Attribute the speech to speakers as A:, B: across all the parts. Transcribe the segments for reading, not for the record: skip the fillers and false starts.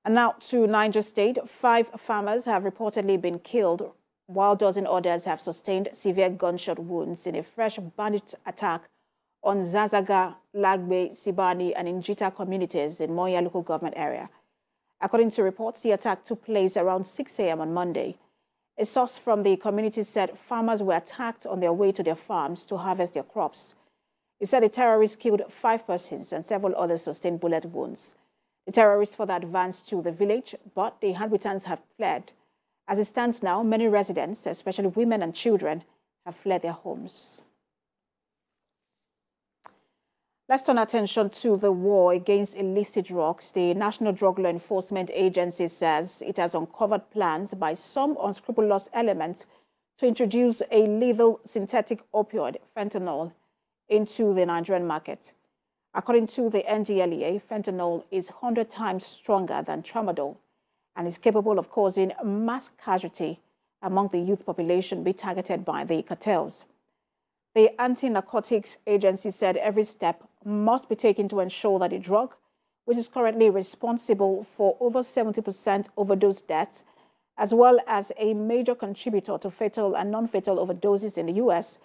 A: And now to Niger State, 5 farmers have reportedly been killed, while dozen others have sustained severe gunshot wounds in a fresh bandit attack on Zazaga, Lagbe, Sibani, and Injita communities in Moya local government area. According to reports, the attack took place around 6 a.m. on Monday. A source from the community said farmers were attacked on their way to their farms to harvest their crops. He said the terrorists killed 5 persons and several others sustained bullet wounds. The terrorists further advanced to the village, but the inhabitants have fled. As it stands now, many residents, especially women and children, have fled their homes. Let's turn attention to the war against illicit drugs. The National Drug Law Enforcement Agency says it has uncovered plans by some unscrupulous elements to introduce a lethal synthetic opioid, fentanyl, into the Nigerian market. According to the NDLEA, fentanyl is 100 times stronger than tramadol and is capable of causing mass casualty among the youth population being targeted by the cartels. The Anti-Narcotics Agency said every step must be taken to ensure that the drug, which is currently responsible for over 70% overdose deaths, as well as a major contributor to fatal and non-fatal overdoses in the U.S.,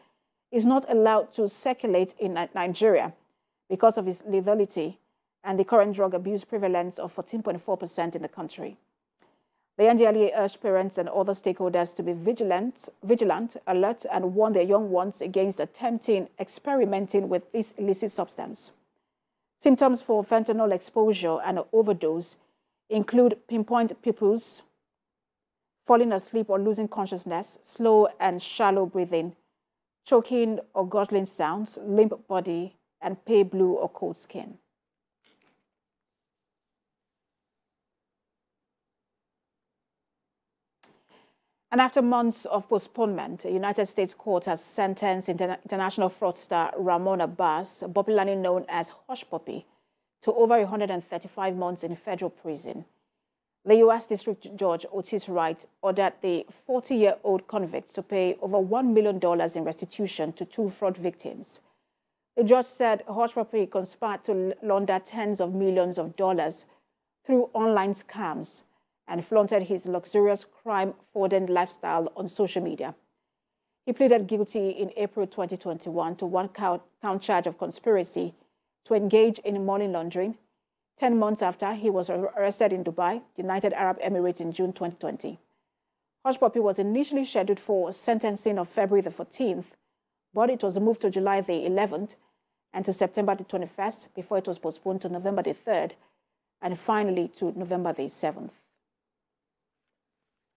A: is not allowed to circulate in Nigeria because of its lethality and the current drug abuse prevalence of 14.4% in the country. The NDLEA urged parents and other stakeholders to be vigilant, alert, and warn their young ones against experimenting with this illicit substance. Symptoms for fentanyl exposure and overdose include pinpoint pupils, falling asleep or losing consciousness, slow and shallow breathing, choking or gurgling sounds, limp body, and pale blue or cold skin. And after months of postponement, a United States court has sentenced international fraudster Ramon Abbas, popularly known as Hush Puppy, to over 135 months in federal prison. The U.S. District Judge Otis Wright ordered the 40-year-old convict to pay over $1 million in restitution to 2 fraud victims. The judge said Hush Puppy conspired to launder tens of millions of dollars through online scams and flaunted his luxurious crime-fordent lifestyle on social media. He pleaded guilty in April 2021 to one count charge of conspiracy to engage in money laundering, 10 months after he was arrested in Dubai, United Arab Emirates, in June 2020. Hush Puppy was initially scheduled for sentencing on February the 14th, but it was moved to July the 11th and to September the 21st before it was postponed to November the 3rd and finally to November the 7th.